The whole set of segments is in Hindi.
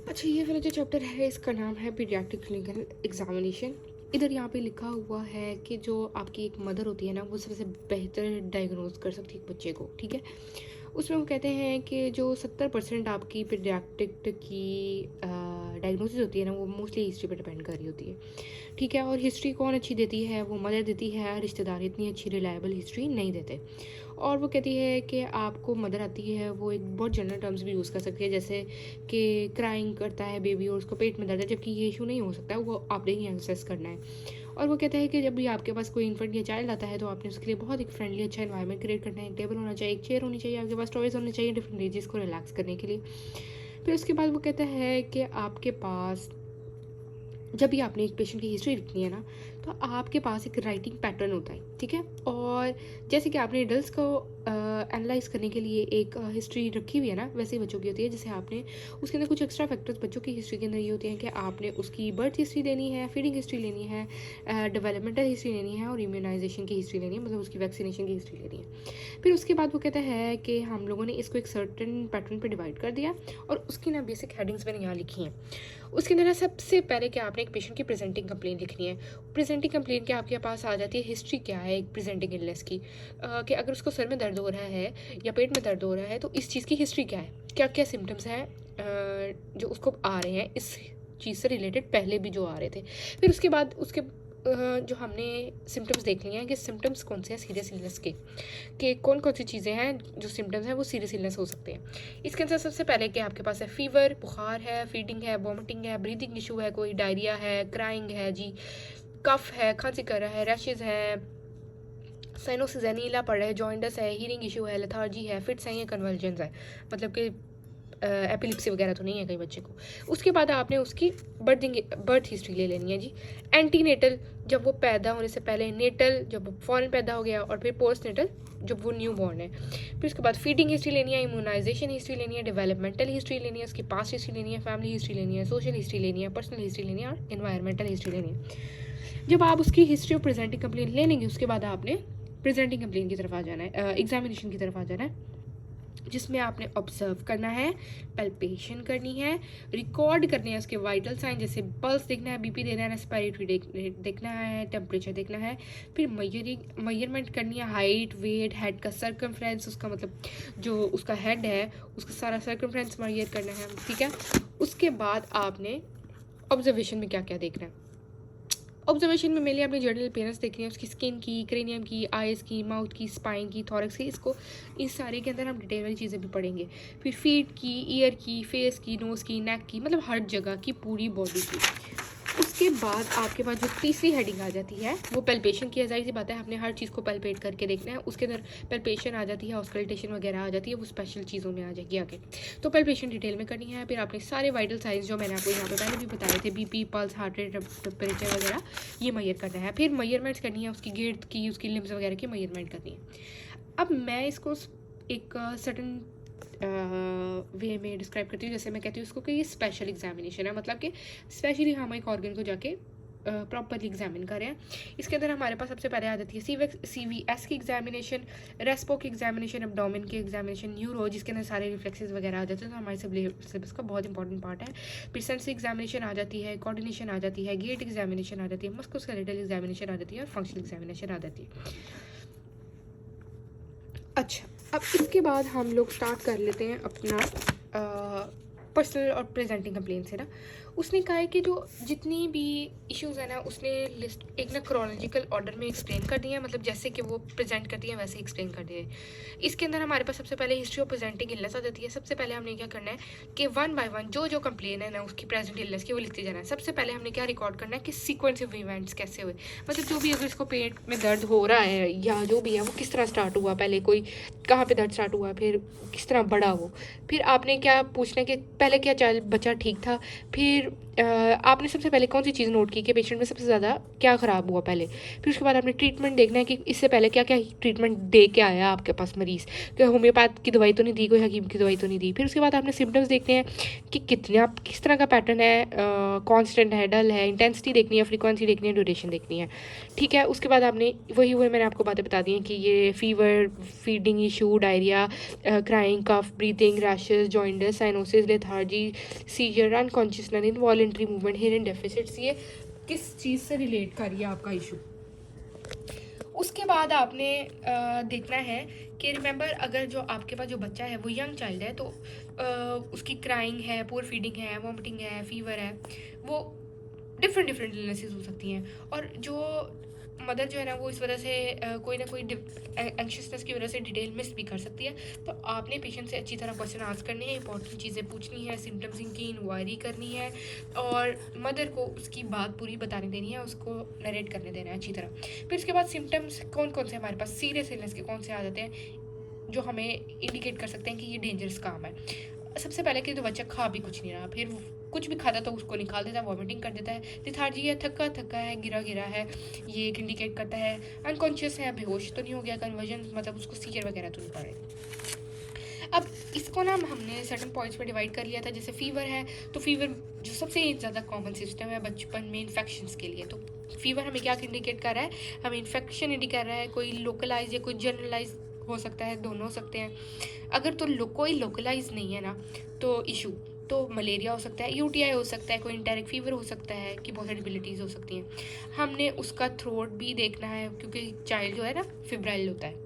अच्छा, ये वाला जो चैप्टर है इसका नाम है पीडियाट्रिक क्लिनिकल एग्जामिनेशन। इधर यहाँ पे लिखा हुआ है कि जो आपकी एक मदर होती है ना, वो सबसे बेहतर डायग्नोज कर सकती है एक बच्चे को, ठीक है। उसमें वो कहते हैं कि जो 70% आपकी पीडियाट्रिक की डायग्नोसिस होती है ना, वो मोस्टली हिस्ट्री पर डिपेंड कर रही होती है, ठीक है। और हिस्ट्री कौन अच्छी देती है? वो मदर देती है। रिश्तेदार इतनी अच्छी रिलायबल हिस्ट्री नहीं देते। और वो कहती है कि आपको मदर आती है, वो एक बहुत जनरल टर्म्स भी यूज़ कर सकती है, जैसे कि क्राइंग करता है बेबी और उसको पेट में दर्द है, जबकि ये इशू नहीं हो सकता है, वो आपने ही एक्सेस करना है। और वो कहता है कि जब भी आपके पास कोई इन्फेंट या चाइल्ड आता है तो आपने उसके लिए बहुत एक फ्रेंडली अच्छा इन्वायरमेंट क्रिएट करना है। एक टेबल होना चाहिए, एक चेयर होनी चाहिए, आपके पास टॉयज़ होने चाहिए डिफरेंट एजेस को रिलैक्स करने के लिए। फिर उसके बाद वो कहता है कि आपके पास जब भी आपने एक पेशेंट की हिस्ट्री लिखनी है ना, तो आपके पास एक राइटिंग पैटर्न होता है, ठीक है। और जैसे कि आपने एडल्ट्स को एनालाइज करने के लिए एक हिस्ट्री रखी हुई है ना, वैसे ही बच्चों की होती है। जैसे आपने उसके अंदर कुछ एक्स्ट्रा फैक्टर्स बच्चों की हिस्ट्री के अंदर ये होते हैं कि आपने उसकी बर्थ हिस्ट्री लेनी है, फीडिंग हिस्ट्री लेनी है, डेवलपमेंटल हिस्ट्री लेनी है और इम्यूनाइजेशन की हिस्ट्री लेनी है, मतलब उसकी वैक्सीनेशन की हिस्ट्री लेनी है। फिर उसके बाद वो कहता है कि हम लोगों ने इसको एक सर्टन पैटर्न पर डिवाइड कर दिया और उसकी ना बेसिक हेडिंग्स मैंने यहाँ लिखी हैं। उसके अंदर ना सबसे पहले कि आपने एक पेशेंट की प्रेजेंटिंग कंप्लेंट लिखनी है। प्रेजेंटिंग कंप्लेंट के आपके पास आ जाती है हिस्ट्री क्या है एक प्रेजेंटिंग इलनेस की, कि अगर उसको सर में दर्द हो रहा है या पेट में दर्द हो रहा है तो इस चीज़ की हिस्ट्री क्या है, क्या क्या सिम्टम्स हैं जो उसको आ रहे हैं इस चीज़ से रिलेटेड, पहले भी जो आ रहे थे। फिर उसके बाद उसके जो हमने सिम्टम्स देख लिए हैं कि सिम्टम्स कौन से हैं सीरियस इलनेस के, कि कौन कौन सी चीज़ें हैं जो सिम्टम्स हैं वो सीरियस इलनेस हो सकते हैं। इसके अंदर सबसे पहले कि आपके पास है फीवर, बुखार है, फीडिंग है, वॉमिटिंग है, ब्रीदिंग इशू है, कोई डायरिया है, क्राइंग है जी, कफ है, खांसी कर रहा है, रैशेज़ है, साइनोसिस है, नीला पड़ रहा है, जॉइंडस है, हीरिंग इशू है, लेथार्जी है, फिट्स हैं या कन्वर्जन्स है, मतलब कि एपिलिप्सी वगैरह तो नहीं है कई बच्चे को। उसके बाद आपने उसकी बर्थ हिस्ट्री ले लेनी है जी। एंटीनेटल, जब वो पैदा होने से पहले, नेटल जब वो फॉरन पैदा हो गया, और फिर पोस्ट नेटल जब वो न्यू बॉर्न है। फिर उसके बाद फीडिंग हिस्ट्री लेनी है, इम्यूनाइजेशन हिस्ट्री लेनी है, डेवलपमेंटल हिस्ट्री लेनी है, उसकी पास्ट हिस्ट्री लेनी है, फैमिली हिस्ट्री लेनी है, सोशल हिस्ट्री लेनी है, पर्सनल हिस्ट्री लेनी है और इन्वायरमेंटल हिस्ट्री लेनी है। जब आप उसकी हिस्ट्री और प्रेजेंटिंग कंप्लेंट ले लेंगे, उसके बाद आपने प्रेजेंटिंग कंप्लेंट की तरफ आ जाना है, एग्जामिनेशन की तरफ आ जाना है, जिसमें आपने ऑब्जर्व करना है, पैल्पेशन करनी है, रिकॉर्ड करने हैं उसके वाइटल साइन, जैसे पल्स देखना है, बीपी देना है, रेस्पिरेटरी देखना है, टेम्परेचर देखना है। फिर मेजरमेंट करनी है, हाइट, वेट, हेड का सर्कमफ्रेंस, उसका मतलब जो उसका हेड है उसका सारा सर्कमफ्रेंस मेजर करना है, ठीक है। उसके बाद आपने ऑब्जर्वेशन में क्या क्या देखना है। ऑब्जर्वेशन में मेनली आपने जर्नल अपीयरेंस देखनी है, उसकी स्किन की, क्रेनियम की, आइज़ की, माउथ की, स्पाइन की, थॉरक्स की, इसको इस सारे के अंदर हम डिटेल वाली चीज़ें भी पढ़ेंगे। फिर फीट की, ईयर की, फेस की, नोज़ की, नेक की, मतलब हर जगह की, पूरी बॉडी की। उसके बाद आपके पास जो तीसरी हेडिंग आ जाती है वो पैल्पेशन की है। जाहिर सी बात है आपने हर चीज़ को पैल्पेट करके देखना है, उसके अंदर पैल्पेशन आ जाती है, ऑस्कल्टेशन वगैरह आ जाती है, वो स्पेशल चीज़ों में आ जाएगी आगे। तो पैल्पेशन डिटेल में करनी है। फिर आपने सारे वाइटल साइंस जो मैंने आपको यहाँ पे पहले भी बताए थे, BP, pulse, heart rate, temperature वगैरह, ये मेजर करना है। फिर मेजरमेंट्स करनी है, उसकी गिर्द की, उसकी लिम्स वगैरह की मेजरमेंट करनी है। अब मैं इसको एक सर्टन वे में डिस्क्राइब करती हूँ, जैसे मैं कहती हूँ उसको कि ये स्पेशल एग्जामिनेशन है, मतलब कि स्पेशली हम एक ऑर्गन को जाके प्रॉपरली एग्जामिन कर रहे हैं। इसके अंदर हमारे पास सबसे पहले आ जाती है CVS की एग्जामिनेशन, रेस्पो की एग्जामिनेशन, एब्डोमेन की एग्जामिनेशन, न्यूरो जिसके अंदर सारे रिफ्लेक्सेस वगैरह आ जाते हैं, तो हमारे सिलेबस का बहुत इंपॉर्टेंट पार्ट है। फिर सेंसरी एग्जामिनेशन आ जाती है, कोऑर्डिनेशन आ जाती है, गेट एग्जामिनेशन आ जाती है, मस्कुलोस्केलेटल एग्जामिनेशन आ जाती है और फंक्शनल एग्जामिनेशन आ जाती है। अच्छा, अब इसके बाद हम लोग स्टार्ट कर लेते हैं अपना पर्सनल और प्रेजेंटिंग कंप्लेंट से ना। उसने कहा है कि जो जितनी भी इश्यूज़ है ना, उसने लिस्ट एक ना क्रोनोलॉजिकल ऑर्डर में एक्सप्लेन कर दिया है, मतलब जैसे कि वो प्रेजेंट करती है वैसे एक्सप्लेन कर दिया है। इसके अंदर हमारे पास सबसे पहले हिस्ट्री ऑफ प्रेजेंटिंग इलनेस आ जाती है। सबसे पहले हमने क्या करना है कि 1 बाय 1 जो जो कंप्लेन है ना उसकी प्रेजेंट इलनेस की वो लिखते जाना है। सबसे पहले हमने क्या रिकॉर्ड करना है कि सीक्वेंस ऑफ इवेंट्स कैसे हुए, मतलब जो भी अगर इसको पेट में दर्द हो रहा है या जो भी है वो किस तरह स्टार्ट हुआ, पहले कोई कहाँ पे दर्द स्टार्ट हुआ, फिर किस तरह बढ़ा वो। फिर आपने क्या पूछना है कि पहले क्या चाइल्ड बच्चा ठीक था, फिर आपने सबसे पहले कौन सी चीज़ नोट की कि पेशेंट में सबसे ज़्यादा क्या ख़राब हुआ पहले। फिर उसके बाद आपने ट्रीटमेंट देखना है कि इससे पहले क्या क्या ट्रीटमेंट दे के आया आपके पास मरीज़, कि होम्योपैथ की दवाई तो नहीं दी, कोई हकीम की दवाई तो नहीं दी। फिर उसके बाद आपने सिम्टम्स देखने हैं कि कितने आप किस तरह का पैटर्न है, कांस्टेंट है, डल है, इंटेंसिटी देखनी है, फ्रीक्वेंसी देखनी है, ड्यूरेशन देखनी है, ठीक है। उसके बाद आपने वही मैंने आपको बातें बता दी हैं कि ये fever, feeding issue, diarrhoea, crying, cough, breathing, rashes, jaundice, cyanosis, lethargy, seizure, unconsciousness, involuntary movement, hearing deficits, ये किस चीज़ से रिलेट करिए आपका इशू। उसके बाद आपने देखना है कि रिमेंबर, अगर जो आपके पास जो बच्चा है वो यंग चाइल्ड है तो उसकी क्राइंग है, पुअर फीडिंग है, वॉमिटिंग है, फीवर है, वो डिफरेंट डिफरेंट इलनेसेस हो सकती हैं। और जो मदर जो है ना वो इस वजह से कोई ना कोई एंक्शसनेस की वजह से डिटेल मिस भी कर सकती है। तो आपने पेशेंट से अच्छी तरह क्वेश्चन आस्क करने हैं, इंपॉर्टेंट चीज़ें पूछनी है, सिम्टम्स की इंक्वायरी करनी है और मदर को उसकी बात पूरी बताने देनी है, उसको नरेट करने देना है अच्छी तरह। फिर उसके बाद सिम्टम्स कौन कौन से हमारे पास सीरियस इलनेस के कौन से आ जाते हैं जो हमें इंडिकेट कर सकते हैं कि ये डेंजरस काम है। सबसे पहले कि तो बच्चा खा भी कुछ नहीं रहा, फिर कुछ भी खाता तो उसको निकाल देता है, वॉमिटिंग कर देता है, लिथार्जी है, थका थका है, गिरा गिरा है, ये एक इंडिकेट करता है। अनकॉन्शियस है, बेहोश तो नहीं हो गया, कन्वर्जन मतलब उसको सीजर वगैरह तो नहीं पड़े। अब इसको ना हमने सर्टन पॉइंट्स पे डिवाइड कर लिया था। जैसे फीवर है तो फीवर जो सबसे ज़्यादा कॉमन सिस्टम है बचपन में इन्फेक्शंस के लिए, तो फीवर हमें क्या इंडिकेट कर रहा है, हमें इन्फेक्शन इंडिकेट कर रहा है। कोई लोकलाइज या कोई जनरलाइज हो सकता है, दोनों हो सकते हैं। अगर तो कोई लोकलाइज नहीं है ना तो इशू तो मलेरिया हो सकता है, यूटीआई हो सकता है, कोई इंटेरिक फीवर हो सकता है, कि बहुत सारी एबिलिटीज़ हो सकती हैं। हमने उसका थ्रोट भी देखना है क्योंकि चाइल्ड जो है ना फिब्राइल होता है।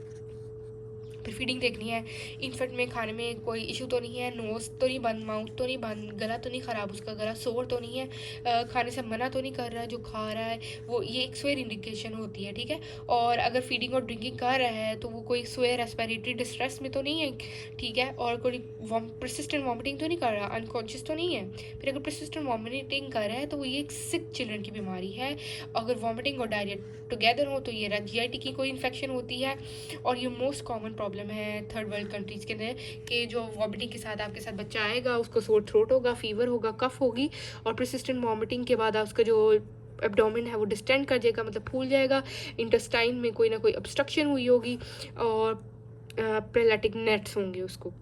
फिर फीडिंग देखनी है, इन्फेंट में खाने में कोई इशू तो नहीं है, नोज तो नहीं बंद, माउथ तो नहीं बंद, गला तो नहीं ख़राब, उसका गला सोर तो नहीं है, खाने से मना तो नहीं कर रहा है जो खा रहा है वो, ये एक स्वेयर इंडिकेशन होती है, ठीक है। और अगर फीडिंग और ड्रिंकिंग कर रहा है तो वो कोई स्वेयर रेस्पिरेटरी डिस्ट्रेस में तो नहीं है, ठीक है। और कोई परसिस्टेंट वॉमिटिंग तो नहीं कर रहा, अनकॉन्शियस तो नहीं है। फिर अगर परसिस्टेंट वॉमिटिंग कर रहा है तो वो ये एक सिक चिल्ड्रन की बीमारी है। अगर वॉमिटिंग और डायरिया टुगेदर हो तो ये जीआईटी की कोई इन्फेक्शन होती है। और ये मोस्ट कॉमन प्रॉब्लम है थर्ड वर्ल्ड कंट्रीज़ के अंदर कि जो वॉमिटिंग के साथ आपके साथ बच्चा आएगा उसको सोर थ्रोट होगा, फीवर होगा, कफ होगी और परसिस्टेंट वॉमिटिंग के बाद उसका जो एब्डोमेन है वो डिस्टेंड कर जाएगा, मतलब फूल जाएगा, इंटेस्टाइन में कोई ना कोई ऑब्स्ट्रक्शन हुई होगी और प्रेलेटिक नेट्स होंगे उसको।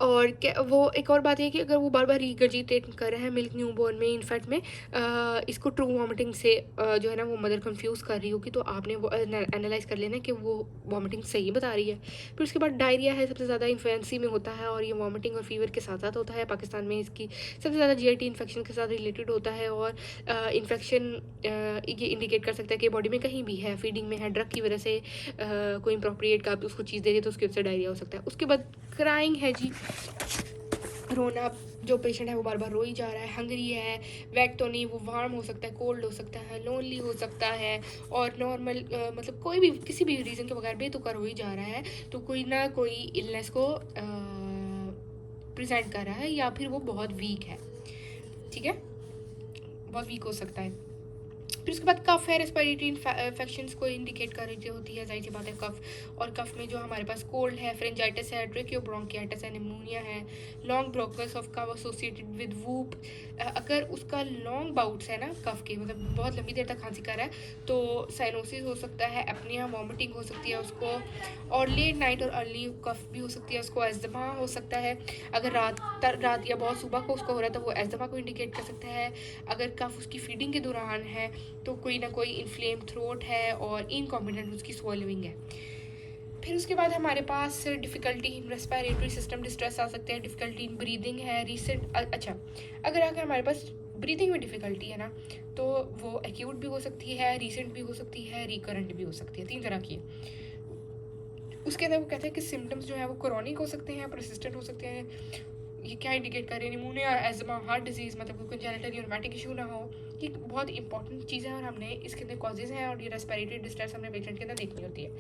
और क्या वो एक और बात है कि अगर वो बार बार रिगर्जिटेट कर रहे हैं मिल्क न्यूबॉर्न में, इनफैक्ट में इसको ट्रू वॉमिटिंग से जो है ना वो मदर कंफ्यूज कर रही होगी, तो आपने वो एनालाइज कर लेना कि वो वॉमिटिंग सही बता रही है। फिर उसके बाद डायरिया है, सबसे ज़्यादा इन्फ्लुएंसी में होता है और ये वॉमिटिंग और फीवर के साथ साथ होता है। पाकिस्तान में इसकी सबसे ज़्यादा जीआईटी इन्फेक्शन के साथ रिलेटेड होता है और इन्फेक्शन ये इंडिकेट कर सकता है कि बॉडी में कहीं भी है, फीडिंग में है, ड्रग की वजह से कोई इम्प्रोप्रिएट का उसको चीज़ दे रही है तो उसकी वजह से डायरिया हो सकता है। उसके बाद क्राइंग है जी, रोना, जो पेशेंट है वो बार बार रो ही जा रहा है, हंगरी है, वेट तो नहीं, वो वार्म हो सकता है, कोल्ड हो सकता है, लोनली हो सकता है और नॉर्मल मतलब कोई भी किसी भी रीज़न के बगैर बेतुका रो ही जा रहा है, तो कोई ना कोई इलनेस को प्रेजेंट कर रहा है या फिर वो बहुत वीक है, ठीक है, बहुत वीक हो सकता है। फिर उसके बाद कफ है, रेस्पिरेटरी इन्फेक्शंस को इंडिकेट कर रही होती है, जाहिर सी बात है कफ। और कफ में जो हमारे पास कोल्ड है, फ्रेंजाइटिस है, ट्रेकियोब्रोंकियाइटिस है, निमोनिया है, लॉन्ग ब्रोकस of cough associated with whoop. अगर उसका लॉन्ग बाउट्स है ना कफ के, मतलब बहुत लंबी देर तक खांसी कर रहा है तो साइनोसिस हो सकता है, एपनिया, वॉमिटिंग हो सकती है उसको, और लेट नाइट और अर्ली कफ भी हो सकती है उसको, एजमा हो सकता है। अगर रात या बहुत सुबह को उसको हो रहा है तो वो एजमा को इंडिकेट कर सकता है। अगर कफ उसकी फीडिंग के दौरान है तो कोई ना कोई इन्फ्लेम थ्रोट है और इनकॉम्पिटेंट उसकी स्वॉलोइंग है। फिर उसके बाद हमारे पास difficulty in respiratory system distress आ सकते हैं, डिफ़िकल्टी इन ब्रीदिंग है, रीसेंट अच्छा अगर हमारे पास ब्रीदिंग में डिफ़िकल्टी है ना तो वो एक्यूट भी हो सकती है, रीसेंट भी हो सकती है, रिकरेंट भी हो सकती है, 3 तरह की है। उसके अंदर वो कहते हैं कि सिम्टम्स जो है वो क्रोनिक हो सकते हैं, परसिस्टेंट हो सकते हैं। ये क्या इंडिकेट कर रहे हैं, निमोनिया, एजमा, हार्ट डिजीज़, मतलब कोई कंजेनिटल या रोमैटिक इशू ना हो। ये बहुत इंपॉर्टेंट चीज़ है और हमने इसके अंदर कॉजेज़ हैं और ये रेस्पिरेटरी डिस्ट्रेस हमने पेशेंट के अंदर देखनी होती है।